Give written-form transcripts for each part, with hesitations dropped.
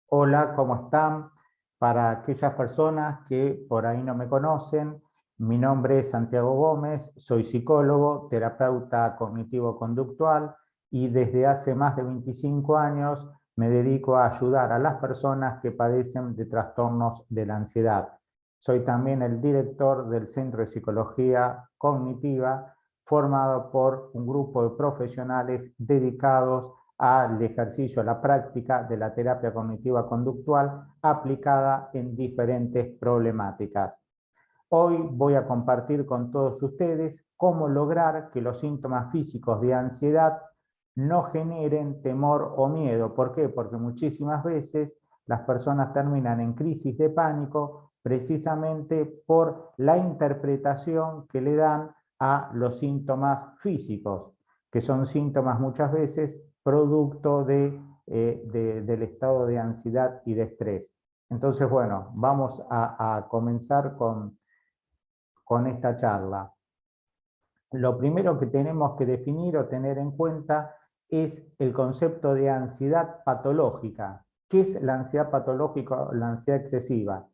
Hola, ¿cómo están? Para aquellas personas que por ahí no me conocen, mi nombre es Santiago Gómez, soy psicólogo, terapeuta cognitivo-conductual y desde hace más de 25 años me dedico a ayudar a las personas que padecen de trastornos de la ansiedad. Soy también el director del Centro de Psicología Cognitiva, formado por un grupo de profesionales dedicados al ejercicio, a la práctica de la terapia cognitiva conductual aplicada en diferentes problemáticas. Hoy voy a compartir con todos ustedes cómo lograr que los síntomas físicos de ansiedad no generen temor o miedo. ¿Por qué? Porque muchísimas veces las personas terminan en crisis de pánico precisamente por la interpretación que le dan a los síntomas físicos, que son síntomas muchas veces producto del estado de ansiedad y de estrés. Entonces, bueno, vamos a comenzar con esta charla. Lo primero que tenemos que definir o tener en cuenta es el concepto de ansiedad patológica. ¿Qué es la ansiedad patológica o la ansiedad excesiva?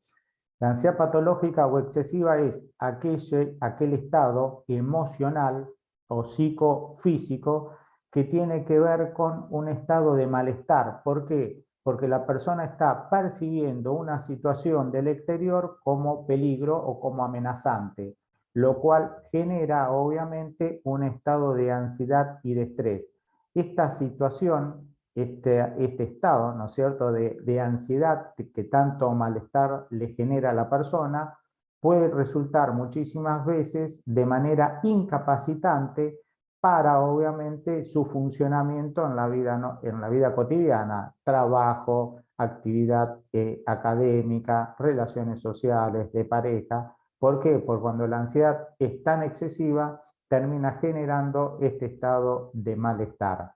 La ansiedad patológica o excesiva es aquel estado emocional o psicofísico que tiene que ver con un estado de malestar. ¿Por qué? Porque la persona está percibiendo una situación del exterior como peligro o como amenazante, lo cual genera obviamente un estado de ansiedad y de estrés. Esta situación, este estado, ¿no es cierto?, de ansiedad que tanto malestar le genera a la persona, puede resultar muchísimas veces de manera incapacitante para, obviamente, su funcionamiento en la vida cotidiana, trabajo, actividad académica, relaciones sociales, de pareja. ¿Por qué? Porque cuando la ansiedad es tan excesiva, termina generando este estado de malestar.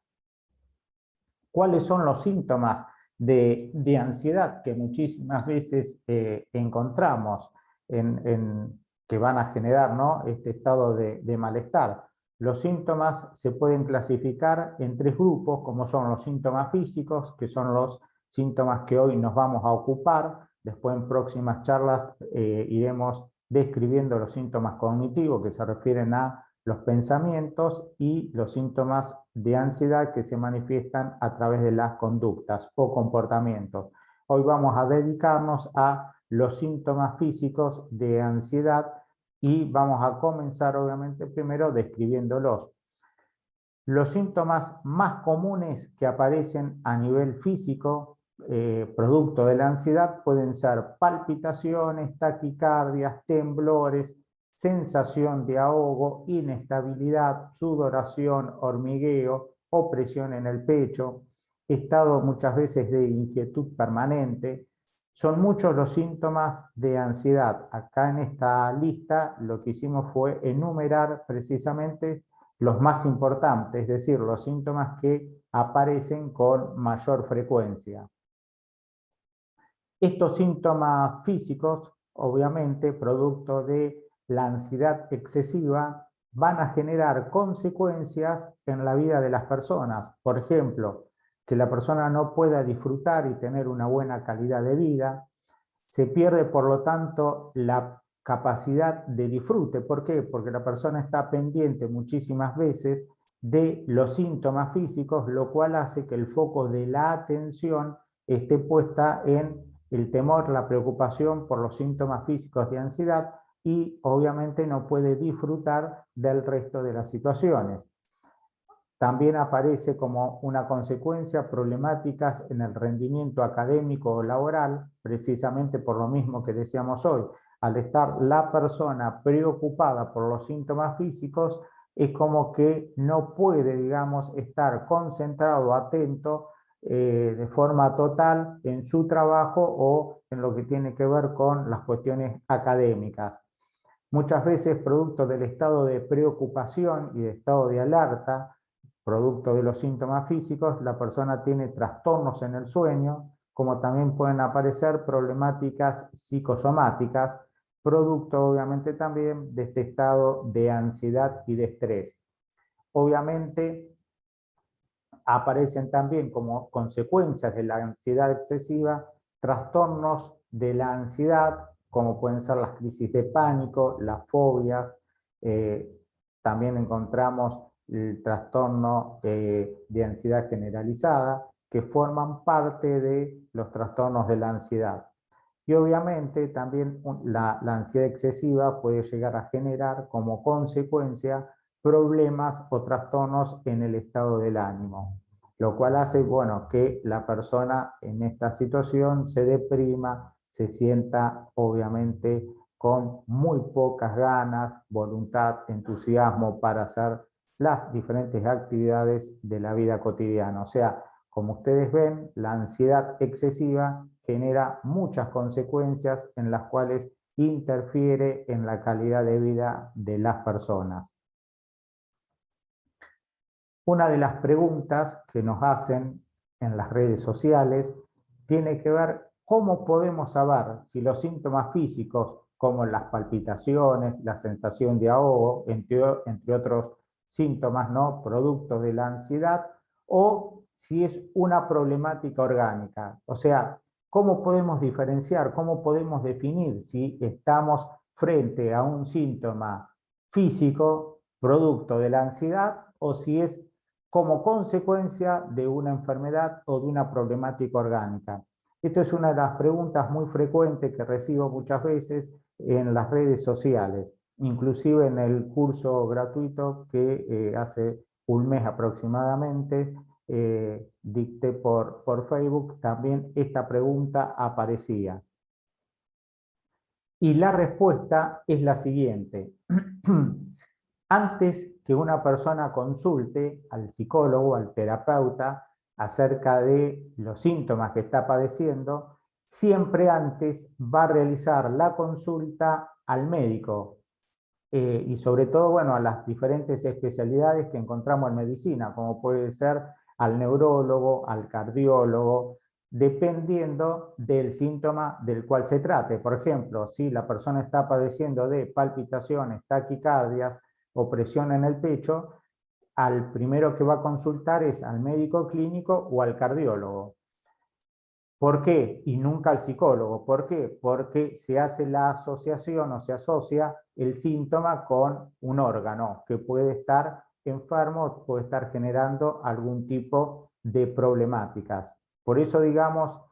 ¿Cuáles son los síntomas de ansiedad que muchísimas veces encontramos que van a generar, ¿no?, este estado de malestar? Los síntomas se pueden clasificar en tres grupos, como son los síntomas físicos, que son los síntomas que hoy nos vamos a ocupar. Después en próximas charlas iremos describiendo los síntomas cognitivos, que se refieren a los pensamientos, y los síntomas de ansiedad que se manifiestan a través de las conductas o comportamientos. Hoy vamos a dedicarnos a los síntomas físicos de ansiedad y vamos a comenzar obviamente primero describiéndolos. Los síntomas más comunes que aparecen a nivel físico, producto de la ansiedad, pueden ser palpitaciones, taquicardias, temblores, sensación de ahogo, inestabilidad, sudoración, hormigueo, opresión en el pecho, estado muchas veces de inquietud permanente. Son muchos los síntomas de ansiedad. Acá en esta lista lo que hicimos fue enumerar precisamente los más importantes, es decir, los síntomas que aparecen con mayor frecuencia. Estos síntomas físicos, obviamente, producto de la ansiedad excesiva, van a generar consecuencias en la vida de las personas. Por ejemplo, que la persona no pueda disfrutar y tener una buena calidad de vida. Se pierde, por lo tanto, la capacidad de disfrute. ¿Por qué? Porque la persona está pendiente muchísimas veces de los síntomas físicos, lo cual hace que el foco de la atención esté puesta en el temor, la preocupación por los síntomas físicos de ansiedad, y obviamente no puede disfrutar del resto de las situaciones. También aparece como una consecuencia problemáticas en el rendimiento académico o laboral, precisamente por lo mismo que decíamos hoy. Al estar la persona preocupada por los síntomas físicos, es como que no puede, digamos, estar concentrado, atento, de forma total en su trabajo o en lo que tiene que ver con las cuestiones académicas. Muchas veces, producto del estado de preocupación y de estado de alerta, producto de los síntomas físicos, la persona tiene trastornos en el sueño, como también pueden aparecer problemáticas psicosomáticas, producto obviamente también de este estado de ansiedad y de estrés. Obviamente, aparecen también como consecuencias de la ansiedad excesiva trastornos de la ansiedad, como pueden ser las crisis de pánico, las fobias. También encontramos el trastorno de ansiedad generalizada, que forman parte de los trastornos de la ansiedad. Y obviamente también la ansiedad excesiva puede llegar a generar como consecuencia problemas o trastornos en el estado del ánimo, lo cual hace, bueno, que la persona en esta situación se deprima, se sienta obviamente con muy pocas ganas, voluntad, entusiasmo para hacer las diferentes actividades de la vida cotidiana. O sea, como ustedes ven, la ansiedad excesiva genera muchas consecuencias en las cuales interfiere en la calidad de vida de las personas. Una de las preguntas que nos hacen en las redes sociales tiene que ver cómo podemos saber si los síntomas físicos, como las palpitaciones, la sensación de ahogo, entre otros síntomas, ¿no?, producto de la ansiedad, o si es una problemática orgánica. O sea, ¿cómo podemos diferenciar, cómo podemos definir si estamos frente a un síntoma físico producto de la ansiedad o si es como consecuencia de una enfermedad o de una problemática orgánica? Esto es una de las preguntas muy frecuentes que recibo muchas veces en las redes sociales, inclusive en el curso gratuito que hace un mes aproximadamente dicté por Facebook, también esta pregunta aparecía. Y la respuesta es la siguiente. Antes que una persona consulte al psicólogo, al terapeuta, acerca de los síntomas que está padeciendo, siempre antes va a realizar la consulta al médico y sobre todo, bueno, a las diferentes especialidades que encontramos en medicina, como puede ser al neurólogo, al cardiólogo, dependiendo del síntoma del cual se trate. Por ejemplo, si la persona está padeciendo de palpitaciones, taquicardias o presión en el pecho, al primero que va a consultar es al médico clínico o al cardiólogo. ¿Por qué? Y nunca al psicólogo. ¿Por qué? Porque se hace la asociación o se asocia el síntoma con un órgano que puede estar enfermo, puede estar generando algún tipo de problemáticas. Por eso, digamos,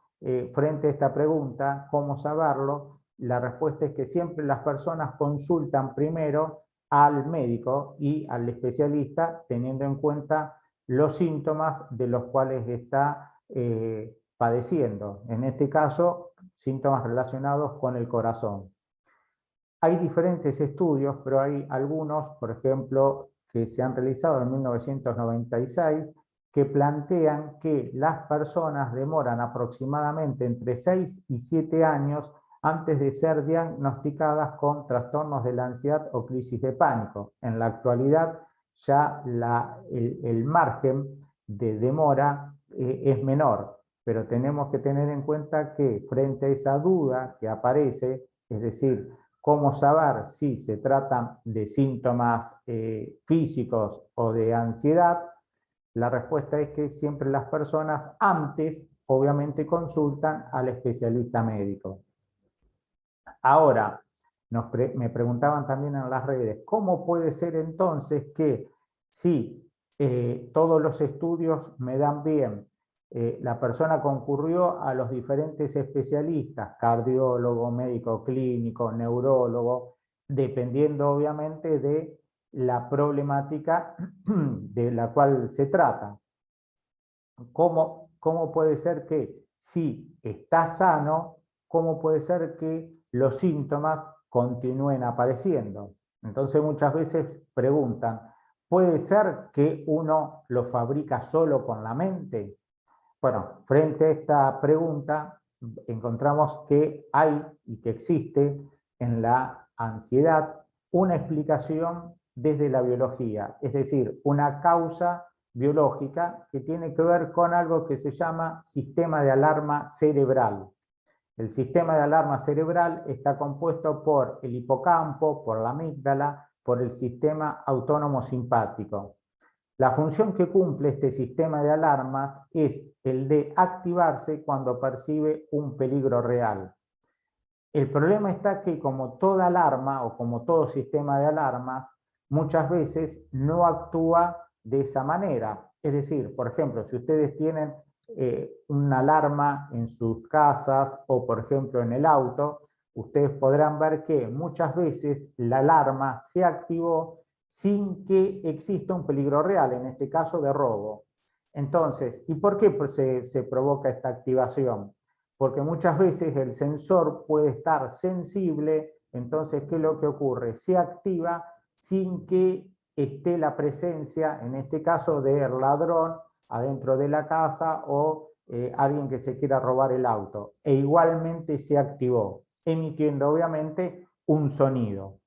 frente a esta pregunta, ¿cómo saberlo? La respuesta es que siempre las personas consultan primero al médico y al especialista, teniendo en cuenta los síntomas de los cuales está padeciendo. En este caso, síntomas relacionados con el corazón. Hay diferentes estudios, pero hay algunos, por ejemplo, que se han realizado en 1996, que plantean que las personas demoran aproximadamente entre 6 y 7 años antes de ser diagnosticadas con trastornos de la ansiedad o crisis de pánico. En la actualidad ya el margen de demora es menor, pero tenemos que tener en cuenta que frente a esa duda que aparece, es decir, cómo saber si se tratan de síntomas físicos o de ansiedad, la respuesta es que siempre las personas antes, obviamente, consultan al especialista médico. Ahora, me preguntaban también en las redes, ¿cómo puede ser entonces que si todos los estudios me dan bien, la persona concurrió a los diferentes especialistas, cardiólogo, médico clínico, neurólogo, dependiendo obviamente de la problemática de la cual se trata? ¿Cómo puede ser que si está sano, cómo puede ser que los síntomas continúen apareciendo? Entonces muchas veces preguntan, ¿puede ser que uno lo fabrica solo con la mente? Bueno, frente a esta pregunta encontramos que hay y que existe en la ansiedad una explicación desde la biología, es decir, una causa biológica que tiene que ver con algo que se llama sistema de alarma cerebral. El sistema de alarma cerebral está compuesto por el hipocampo, por la amígdala, por el sistema autónomo simpático. La función que cumple este sistema de alarmas es el de activarse cuando percibe un peligro real. El problema está que, como toda alarma o como todo sistema de alarmas, muchas veces no actúa de esa manera. Es decir, por ejemplo, si ustedes tienen una alarma en sus casas o, por ejemplo, en el auto, ustedes podrán ver que muchas veces la alarma se activó sin que exista un peligro real, en este caso de robo. Entonces, ¿y por qué se provoca esta activación? Porque muchas veces el sensor puede estar sensible, entonces, ¿qué es lo que ocurre? Se activa sin que esté la presencia, en este caso, del ladrón adentro de la casa o alguien que se quiera robar el auto. E igualmente se activó, emitiendo obviamente un sonido.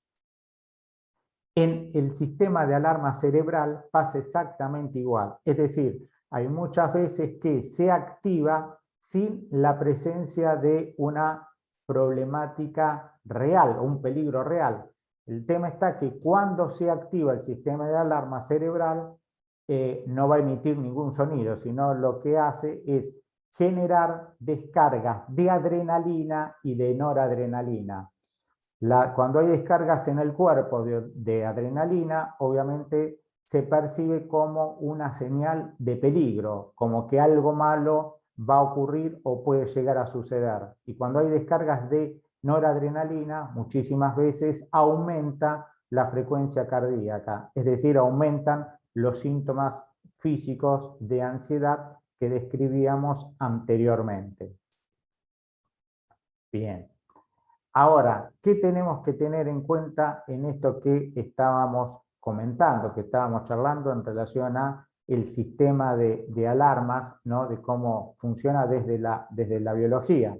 En el sistema de alarma cerebral pasa exactamente igual. Es decir, hay muchas veces que se activa sin la presencia de una problemática real o un peligro real. El tema está que cuando se activa el sistema de alarma cerebral, no va a emitir ningún sonido, sino lo que hace es generar descargas de adrenalina y de noradrenalina. Cuando hay descargas en el cuerpo de adrenalina, obviamente se percibe como una señal de peligro, como que algo malo va a ocurrir o puede llegar a suceder. Y cuando hay descargas de noradrenalina, muchísimas veces aumenta la frecuencia cardíaca, es decir, aumentan los síntomas físicos de ansiedad que describíamos anteriormente. Bien. Ahora, ¿qué tenemos que tener en cuenta en esto que estábamos comentando, que estábamos charlando en relación a el sistema de alarmas, ¿no? De cómo funciona desde la biología?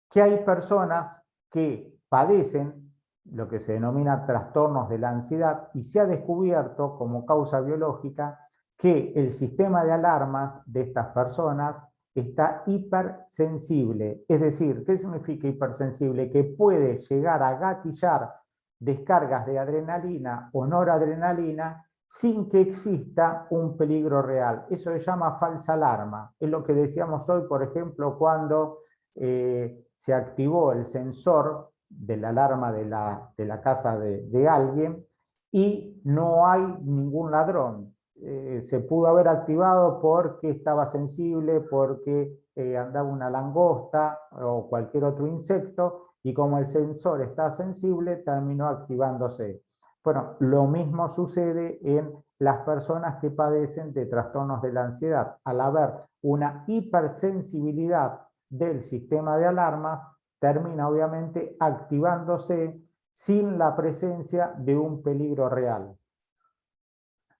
Que hay personas que padecen lo que se denomina trastornos de la ansiedad y se ha descubierto como causa biológica que el sistema de alarmas de estas personas está hipersensible. Es decir, ¿qué significa hipersensible? Que puede llegar a gatillar descargas de adrenalina o noradrenalina sin que exista un peligro real. Eso se llama falsa alarma. Es lo que decíamos hoy, por ejemplo, cuando se activó el sensor de la alarma de la casa de alguien y no hay ningún ladrón. Se pudo haber activado porque estaba sensible, porque andaba una langosta o cualquier otro insecto, y como el sensor está sensible, terminó activándose. Bueno, lo mismo sucede en las personas que padecen de trastornos de la ansiedad. Al haber una hipersensibilidad del sistema de alarmas, termina obviamente activándose sin la presencia de un peligro real.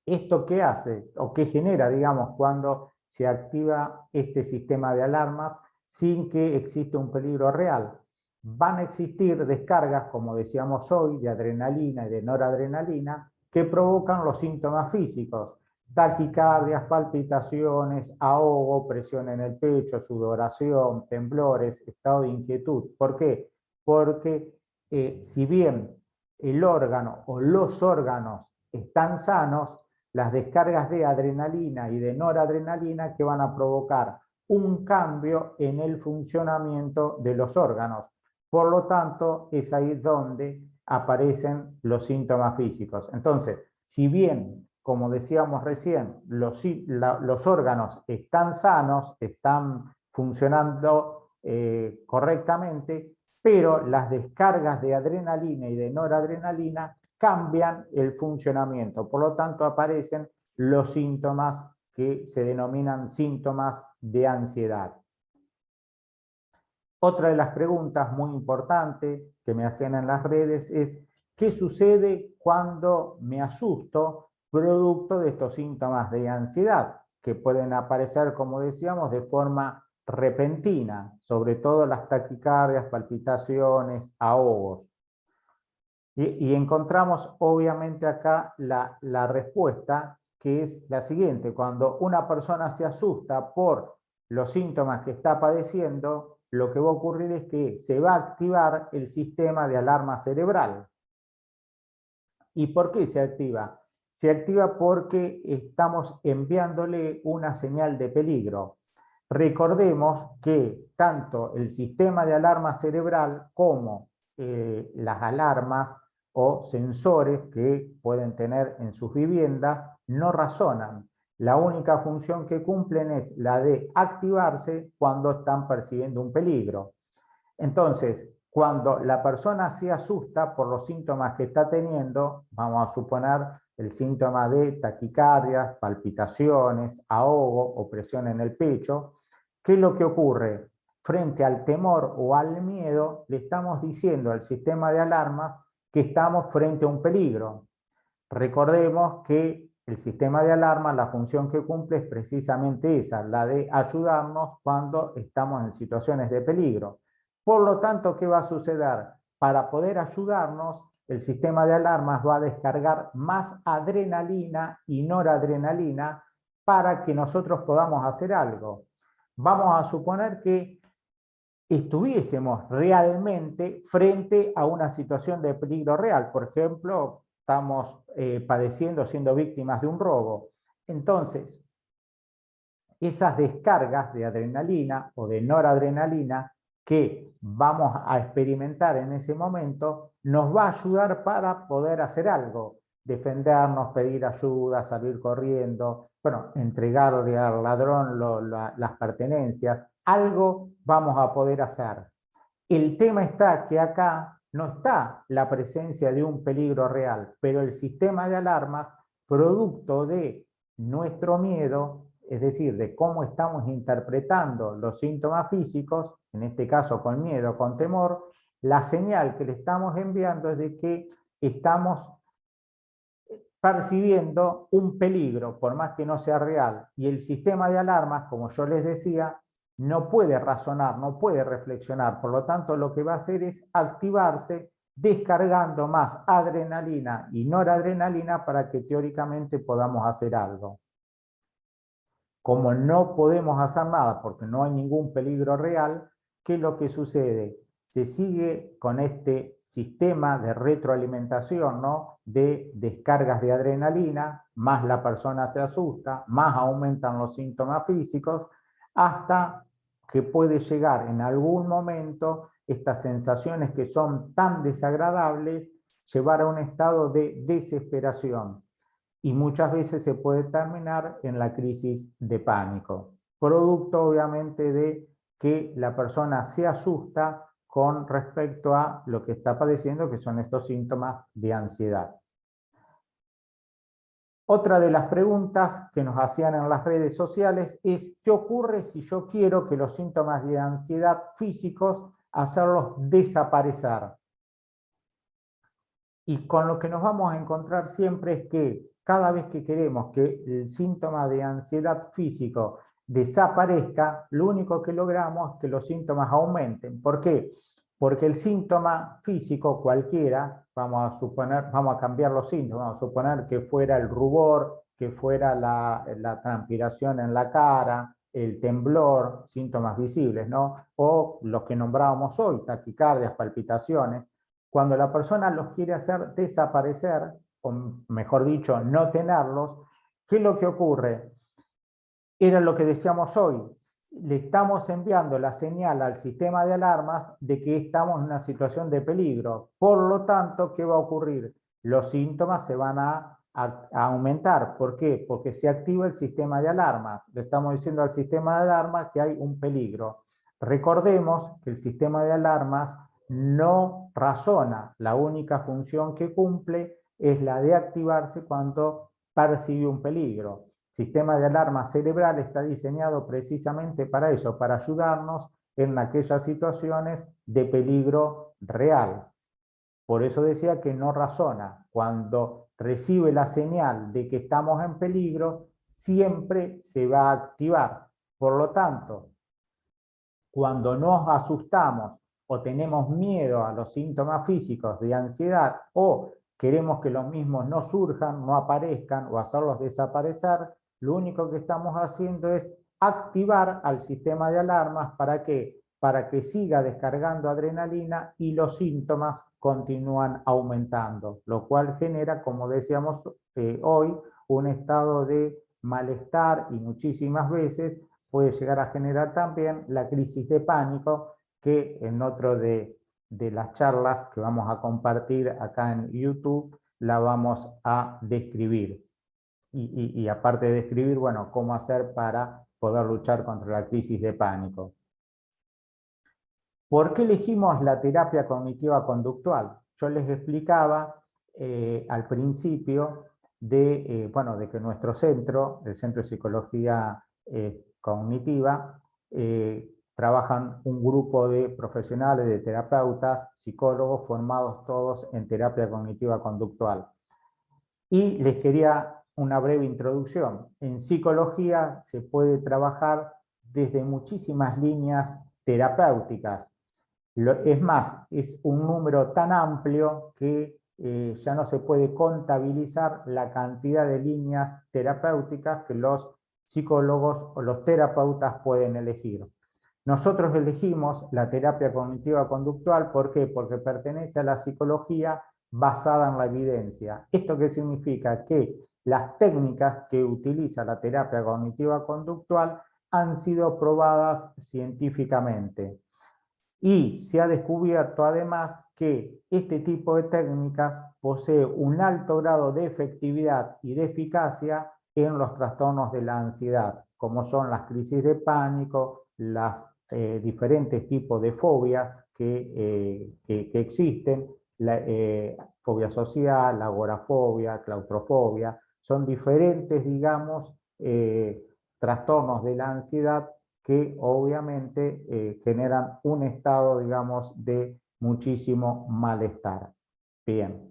¿Esto qué hace o qué genera, digamos, cuando se activa este sistema de alarmas sin que exista un peligro real? Van a existir descargas, como decíamos hoy, de adrenalina y de noradrenalina que provocan los síntomas físicos: taquicardias, palpitaciones, ahogo, presión en el pecho, sudoración, temblores, estado de inquietud. ¿Por qué? Porque si bien el órgano o los órganos están sanos, las descargas de adrenalina y de noradrenalina que van a provocar un cambio en el funcionamiento de los órganos. Por lo tanto, es ahí donde aparecen los síntomas físicos. Entonces, si bien, como decíamos recién, los órganos están sanos, están funcionando correctamente, pero las descargas de adrenalina y de noradrenalina cambian el funcionamiento. Por lo tanto, aparecen los síntomas que se denominan síntomas de ansiedad. Otra de las preguntas muy importantes que me hacían en las redes es: ¿qué sucede cuando me asusto producto de estos síntomas de ansiedad, que pueden aparecer, como decíamos, de forma repentina, sobre todo las taquicardias, palpitaciones, ahogos? Y encontramos obviamente acá la respuesta, que es la siguiente: cuando una persona se asusta por los síntomas que está padeciendo, lo que va a ocurrir es que se va a activar el sistema de alarma cerebral. ¿Y por qué se activa? Se activa porque estamos enviándole una señal de peligro. Recordemos que tanto el sistema de alarma cerebral como las alarmas o sensores que pueden tener en sus viviendas no razonan. La única función que cumplen es la de activarse cuando están percibiendo un peligro. Entonces, cuando la persona se asusta por los síntomas que está teniendo, vamos a suponer el síntoma de taquicardias, palpitaciones, ahogo o presión en el pecho, ¿qué es lo que ocurre? Frente al temor o al miedo, le estamos diciendo al sistema de alarmas que estamos frente a un peligro. Recordemos que el sistema de alarma, la función que cumple es precisamente esa, la de ayudarnos cuando estamos en situaciones de peligro. Por lo tanto, ¿qué va a suceder? Para poder ayudarnos, el sistema de alarmas va a descargar más adrenalina y noradrenalina para que nosotros podamos hacer algo. Vamos a suponer que estuviésemos realmente frente a una situación de peligro real. Por ejemplo, estamos padeciendo, siendo víctimas de un robo. Entonces, esas descargas de adrenalina o de noradrenalina que vamos a experimentar en ese momento nos va a ayudar para poder hacer algo, defendernos, pedir ayuda, salir corriendo, bueno, entregarle al ladrón las pertenencias, algo vamos a poder hacer. El tema está que acá no está la presencia de un peligro real, pero el sistema de alarmas, producto de nuestro miedo, es decir, de cómo estamos interpretando los síntomas físicos, en este caso con miedo, con temor, la señal que le estamos enviando es de que estamos percibiendo un peligro, por más que no sea real, y el sistema de alarmas, como yo les decía, no puede razonar, no puede reflexionar, por lo tanto lo que va a hacer es activarse descargando más adrenalina y noradrenalina para que teóricamente podamos hacer algo. Como no podemos hacer nada porque no hay ningún peligro real, ¿qué es lo que sucede? Se sigue con este sistema de retroalimentación, ¿no? De descargas de adrenalina, más la persona se asusta, más aumentan los síntomas físicos, hasta que puede llegar en algún momento estas sensaciones que son tan desagradables, llevar a un estado de desesperación. Y muchas veces se puede terminar en la crisis de pánico, producto obviamente de que la persona se asusta con respecto a lo que está padeciendo, que son estos síntomas de ansiedad. Otra de las preguntas que nos hacían en las redes sociales es: ¿qué ocurre si yo quiero que los síntomas de ansiedad físicos hacerlos desaparecer? Y con lo que nos vamos a encontrar siempre es que cada vez que queremos que el síntoma de ansiedad físico desaparezca, lo único que logramos es que los síntomas aumenten. ¿Por qué? Porque el síntoma físico cualquiera, vamos a cambiar los síntomas, vamos a suponer que fuera el rubor, que fuera la transpiración en la cara, el temblor, síntomas visibles, ¿no? O los que nombrábamos hoy, taquicardias, palpitaciones. Cuando la persona los quiere hacer desaparecer, o mejor dicho, no tenerlos, ¿qué es lo que ocurre? Era lo que decíamos hoy, le estamos enviando la señal al sistema de alarmas de que estamos en una situación de peligro. Por lo tanto, ¿qué va a ocurrir? Los síntomas se van a aumentar. ¿Por qué? Porque se activa el sistema de alarmas. Le estamos diciendo al sistema de alarmas que hay un peligro. Recordemos que el sistema de alarmas no razona. La única función que cumple es la de activarse cuando percibe un peligro. El sistema de alarma cerebral está diseñado precisamente para eso, para ayudarnos en aquellas situaciones de peligro real. Por eso decía que no razona. Cuando recibe la señal de que estamos en peligro, siempre se va a activar. Por lo tanto, cuando nos asustamos o tenemos miedo a los síntomas físicos de ansiedad o queremos que los mismos no surjan, no aparezcan o hacerlos desaparecer, lo único que estamos haciendo es activar al sistema de alarmas para que para que siga descargando adrenalina y los síntomas continúan aumentando, lo cual genera, como decíamos hoy, un estado de malestar y muchísimas veces puede llegar a generar también la crisis de pánico, que en otro de las charlas que vamos a compartir acá en YouTube la vamos a describir. Y aparte de describir, bueno, cómo hacer para poder luchar contra la crisis de pánico. ¿Por qué elegimos la terapia cognitiva conductual? Yo les explicaba al principio de que nuestro centro, el Centro de Psicología Cognitiva, trabajan un grupo de profesionales, de terapeutas, psicólogos, formados todos en terapia cognitiva conductual. Y les quería una breve introducción. En psicología se puede trabajar desde muchísimas líneas terapéuticas. Es más, es un número tan amplio que ya no se puede contabilizar la cantidad de líneas terapéuticas que los psicólogos o los terapeutas pueden elegir. Nosotros elegimos la terapia cognitiva conductual, ¿por qué? Porque pertenece a la psicología basada en la evidencia. ¿Esto qué significa? Que las técnicas que utiliza la terapia cognitiva conductual han sido probadas científicamente. Y se ha descubierto además que este tipo de técnicas posee un alto grado de efectividad y de eficacia en los trastornos de la ansiedad, como son las crisis de pánico, las diferentes tipos de fobias que existen, la fobia social, agorafobia, claustrofobia, son diferentes, digamos, trastornos de la ansiedad que obviamente generan un estado, digamos, de muchísimo malestar. Bien.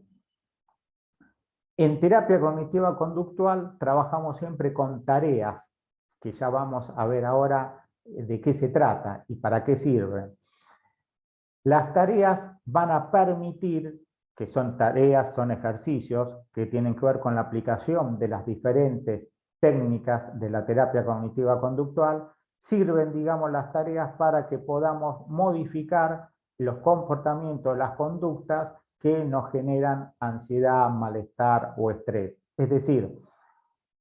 En terapia cognitiva conductual trabajamos siempre con tareas, que ya vamos a ver ahora de qué se trata y para qué sirven. Las tareas van a permitir, que son tareas, son ejercicios que tienen que ver con la aplicación de las diferentes técnicas de la terapia cognitiva conductual, sirven, digamos, las tareas para que podamos modificar los comportamientos, las conductas que nos generan ansiedad, malestar o estrés. Es decir,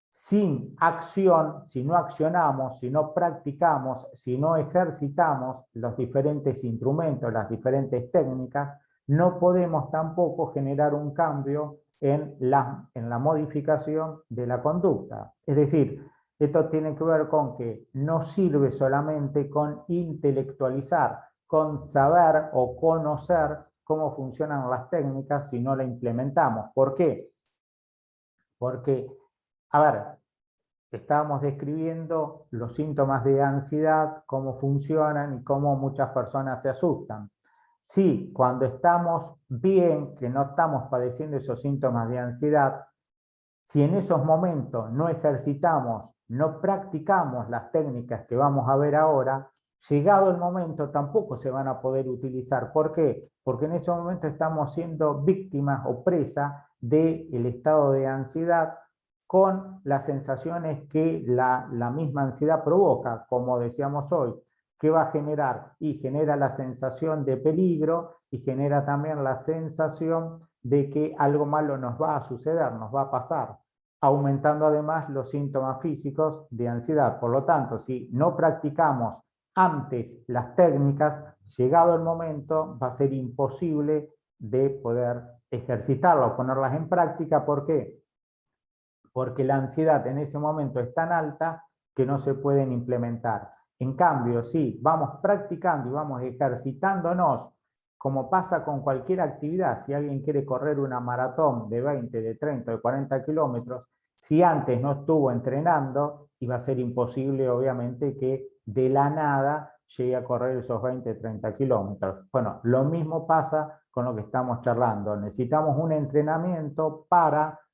sin acción, si no accionamos, si no practicamos, si no ejercitamos los diferentes instrumentos, las diferentes técnicas, no podemos tampoco generar un cambio en la modificación de la conducta. Es decir, esto tiene que ver con que no sirve solamente con intelectualizar, con saber o conocer cómo funcionan las técnicas si no la implementamos. ¿Por qué? Porque, a ver, estábamos describiendo los síntomas de ansiedad, cómo funcionan y cómo muchas personas se asustan. Sí, cuando estamos bien, que no estamos padeciendo esos síntomas de ansiedad, si en esos momentos no ejercitamos, no practicamos las técnicas que vamos a ver ahora, llegado el momento tampoco se van a poder utilizar. ¿Por qué? Porque en ese momento estamos siendo víctimas o presa del estado de ansiedad con las sensaciones que la misma ansiedad provoca, como decíamos hoy. ¿Qué va a generar? Y genera la sensación de peligro y genera también la sensación de que algo malo nos va a suceder, nos va a pasar, aumentando además los síntomas físicos de ansiedad. Por lo tanto, si no practicamos antes las técnicas, llegado el momento va a ser imposible de poder ejercitarlas o ponerlas en práctica. ¿Por qué? Porque la ansiedad en ese momento es tan alta que no se pueden implementar. En cambio, si vamos practicando y vamos ejercitándonos, como pasa con cualquier actividad, si alguien quiere correr una maratón de 20, de 30, de 40 kilómetros, si antes no estuvo entrenando, iba a ser imposible, obviamente, que de la nada llegue a correr esos 20, 30 kilómetros. Bueno, lo mismo pasa con lo que estamos charlando. Necesitamos un entrenamiento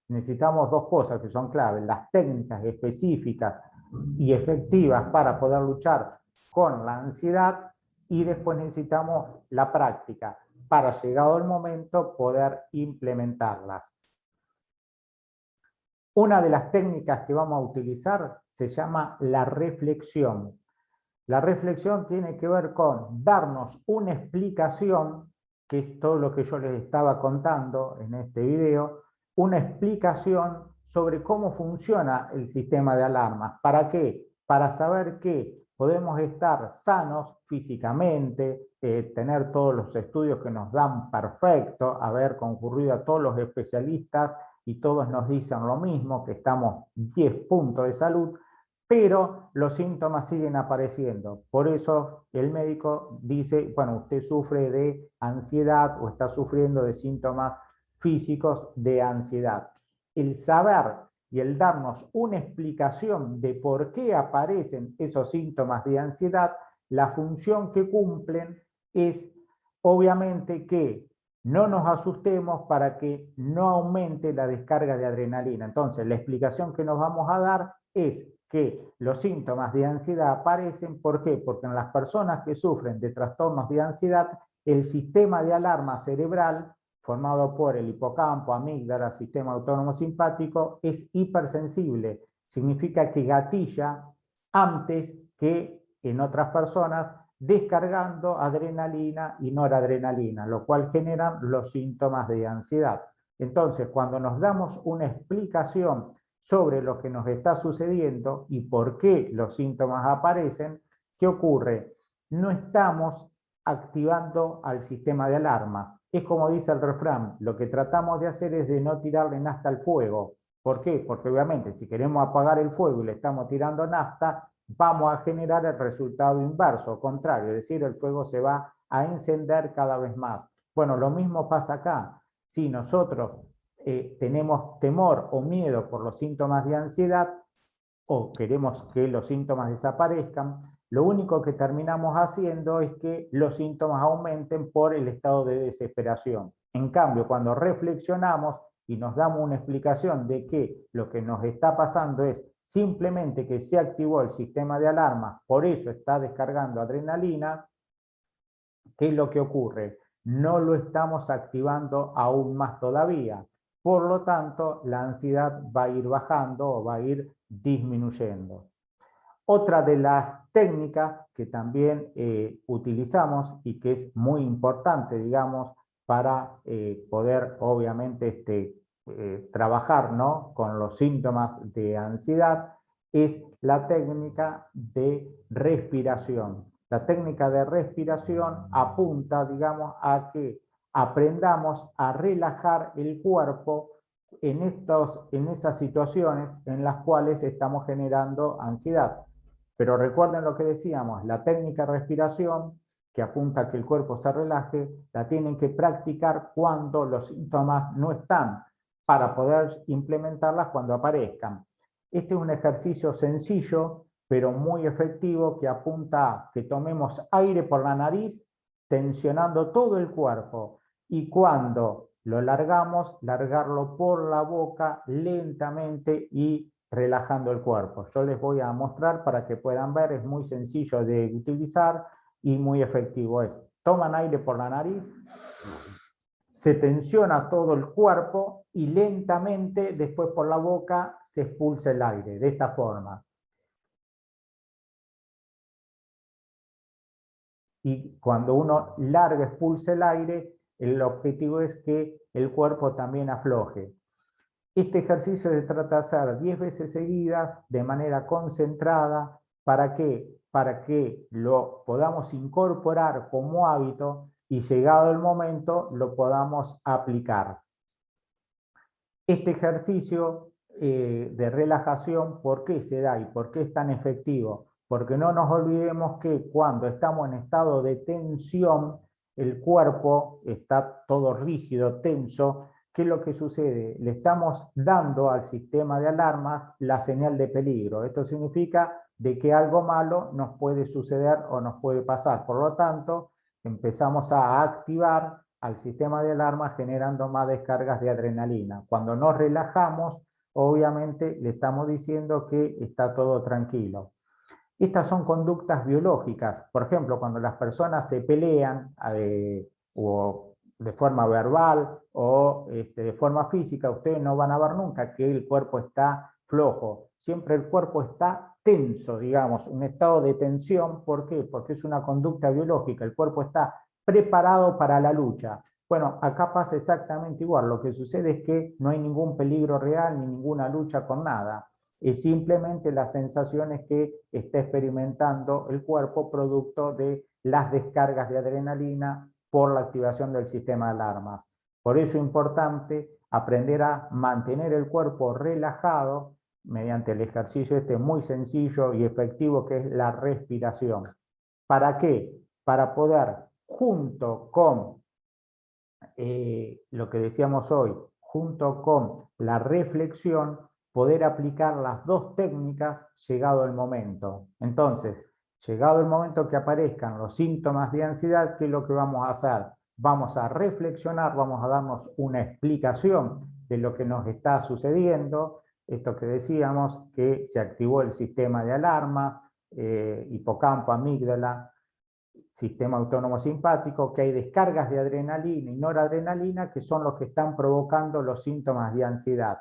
necesitamos dos cosas que son claves: las técnicas específicas y efectivas para poder luchar con la ansiedad, y después necesitamos la práctica para, llegado el momento, poder implementarlas. Una de las técnicas que vamos a utilizar se llama la reflexión. La reflexión tiene que ver con darnos una explicación, que es todo lo que yo les estaba contando en este video, una explicación sobre cómo funciona el sistema de alarmas. ¿Para qué? Para saber que podemos estar sanos físicamente, tener todos los estudios que nos dan perfecto, haber concurrido a todos los especialistas y todos nos dicen lo mismo, que estamos 10 puntos de salud, pero los síntomas siguen apareciendo. Por eso el médico dice, bueno, usted sufre de ansiedad o está sufriendo de síntomas físicos de ansiedad. El saber y el darnos una explicación de por qué aparecen esos síntomas de ansiedad, la función que cumplen es obviamente que no nos asustemos para que no aumente la descarga de adrenalina. Entonces, la explicación que nos vamos a dar es que los síntomas de ansiedad aparecen. ¿Por qué? Porque en las personas que sufren de trastornos de ansiedad, el sistema de alarma cerebral, formado por el hipocampo, amígdala, sistema autónomo simpático, es hipersensible. Significa que gatilla antes que en otras personas, descargando adrenalina y noradrenalina, lo cual generan los síntomas de ansiedad. Entonces, cuando nos damos una explicación sobre lo que nos está sucediendo y por qué los síntomas aparecen, ¿qué ocurre? No estamos activando al sistema de alarmas. Es como dice el refrán, lo que tratamos de hacer es de no tirarle nafta al fuego. ¿Por qué? Porque obviamente si queremos apagar el fuego y le estamos tirando nafta, vamos a generar el resultado inverso, contrario, es decir, el fuego se va a encender cada vez más. Bueno, lo mismo pasa acá. Si nosotros tenemos temor o miedo por los síntomas de ansiedad o queremos que los síntomas desaparezcan, lo único que terminamos haciendo es que los síntomas aumenten por el estado de desesperación. En cambio, cuando reflexionamos y nos damos una explicación de que lo que nos está pasando es simplemente que se activó el sistema de alarma, por eso está descargando adrenalina, ¿qué es lo que ocurre? No lo estamos activando aún más todavía. Por lo tanto, la ansiedad va a ir bajando o va a ir disminuyendo. Otra de las técnicas que también utilizamos y que es muy importante, digamos, para poder obviamente trabajar, ¿no?, con los síntomas de ansiedad, es la técnica de respiración. La técnica de respiración apunta, digamos, a que aprendamos a relajar el cuerpo en esas situaciones en las cuales estamos generando ansiedad. Pero recuerden lo que decíamos, la técnica de respiración, que apunta a que el cuerpo se relaje, la tienen que practicar cuando los síntomas no están, para poder implementarlas cuando aparezcan. Este es un ejercicio sencillo, pero muy efectivo, que apunta a que tomemos aire por la nariz, tensionando todo el cuerpo, y cuando lo largamos, largarlo por la boca lentamente y relajando el cuerpo. Yo les voy a mostrar para que puedan ver, es muy sencillo de utilizar y muy efectivo es. Toman aire por la nariz, se tensiona todo el cuerpo y lentamente después por la boca se expulsa el aire, de esta forma. Y cuando uno larga, expulsa el aire, el objetivo es que el cuerpo también afloje. Este ejercicio se trata de hacer 10 veces seguidas de manera concentrada. ¿Para qué? Para que lo podamos incorporar como hábito y llegado el momento lo podamos aplicar. Este ejercicio de relajación, ¿por qué se da y por qué es tan efectivo? Porque no nos olvidemos que cuando estamos en estado de tensión, el cuerpo está todo rígido, tenso. ¿Qué es lo que sucede? Le estamos dando al sistema de alarmas la señal de peligro. Esto significa de que algo malo nos puede suceder o nos puede pasar. Por lo tanto, empezamos a activar al sistema de alarma generando más descargas de adrenalina. Cuando nos relajamos, obviamente le estamos diciendo que está todo tranquilo. Estas son conductas biológicas. Por ejemplo, cuando las personas se pelean o de forma verbal o de forma física, ustedes no van a ver nunca que el cuerpo está flojo. Siempre el cuerpo está tenso, digamos, un estado de tensión. ¿Por qué? Porque es una conducta biológica, el cuerpo está preparado para la lucha. Bueno, acá pasa exactamente igual, lo que sucede es que no hay ningún peligro real ni ninguna lucha con nada, es simplemente las sensaciones que está experimentando el cuerpo producto de las descargas de adrenalina por la activación del sistema de alarmas. Por eso es importante aprender a mantener el cuerpo relajado mediante el ejercicio este muy sencillo y efectivo que es la respiración. ¿Para qué? Para poder, junto con lo que decíamos hoy, junto con la reflexión, poder aplicar las dos técnicas llegado el momento. Entonces, llegado el momento que aparezcan los síntomas de ansiedad, ¿qué es lo que vamos a hacer? Vamos a reflexionar, vamos a darnos una explicación de lo que nos está sucediendo, esto que decíamos, que se activó el sistema de alarma, hipocampo, amígdala, sistema autónomo simpático, que hay descargas de adrenalina y noradrenalina que son los que están provocando los síntomas de ansiedad.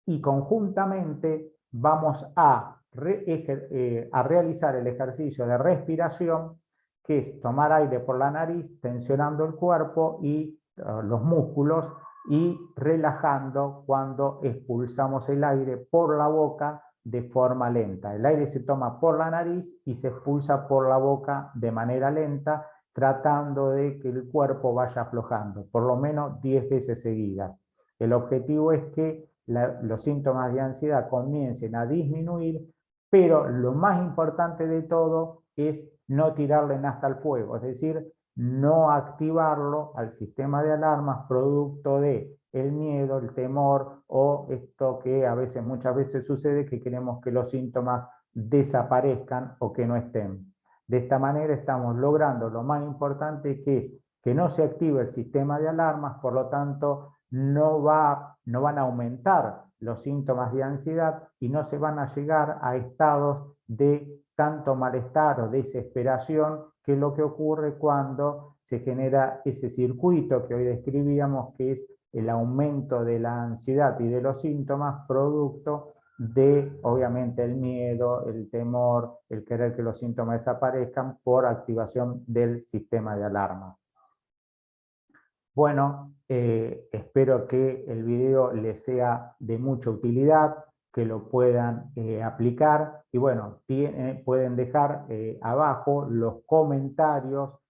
Y conjuntamente vamos a realizar el ejercicio de respiración, que es tomar aire por la nariz, tensionando el cuerpo y los músculos, y relajando cuando expulsamos el aire por la boca de forma lenta. El aire se toma por la nariz y se expulsa por la boca de manera lenta, tratando de que el cuerpo vaya aflojando, por lo menos 10 veces seguidas. El objetivo es que los síntomas de ansiedad comiencen a disminuir, pero lo más importante de todo es no tirarle hasta el fuego, es decir, no activarlo al sistema de alarmas producto de el miedo, el temor o esto que muchas veces sucede, que queremos que los síntomas desaparezcan o que no estén. De esta manera estamos logrando lo más importante, que es que no se active el sistema de alarmas, por lo tanto no van a aumentar los síntomas de ansiedad y no se van a llegar a estados de tanto malestar o desesperación, que es lo que ocurre cuando se genera ese circuito que hoy describíamos, que es el aumento de la ansiedad y de los síntomas producto de, obviamente, el miedo, el temor, el querer que los síntomas desaparezcan por activación del sistema de alarma. Bueno, espero que el video les sea de mucha utilidad, que lo puedan aplicar, y bueno, pueden dejar abajo los comentarios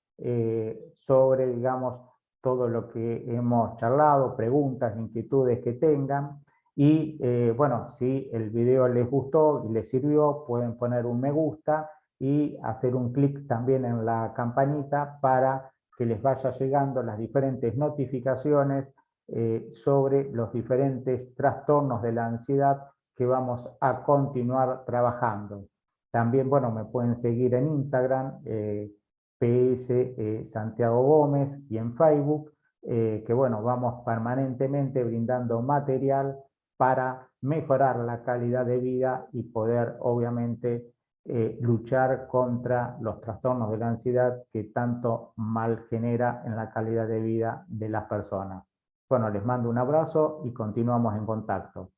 sobre, digamos, todo lo que hemos charlado, preguntas, inquietudes que tengan, y bueno, si el video les gustó y les sirvió, pueden poner un me gusta y hacer un clic también en la campanita para que les vaya llegando las diferentes notificaciones sobre los diferentes trastornos de la ansiedad que vamos a continuar trabajando. También, bueno, me pueden seguir en Instagram, PS Santiago Gómez, y en Facebook, que bueno, vamos permanentemente brindando material para mejorar la calidad de vida y poder, obviamente, luchar contra los trastornos de la ansiedad que tanto mal genera en la calidad de vida de las personas. Bueno, les mando un abrazo y continuamos en contacto.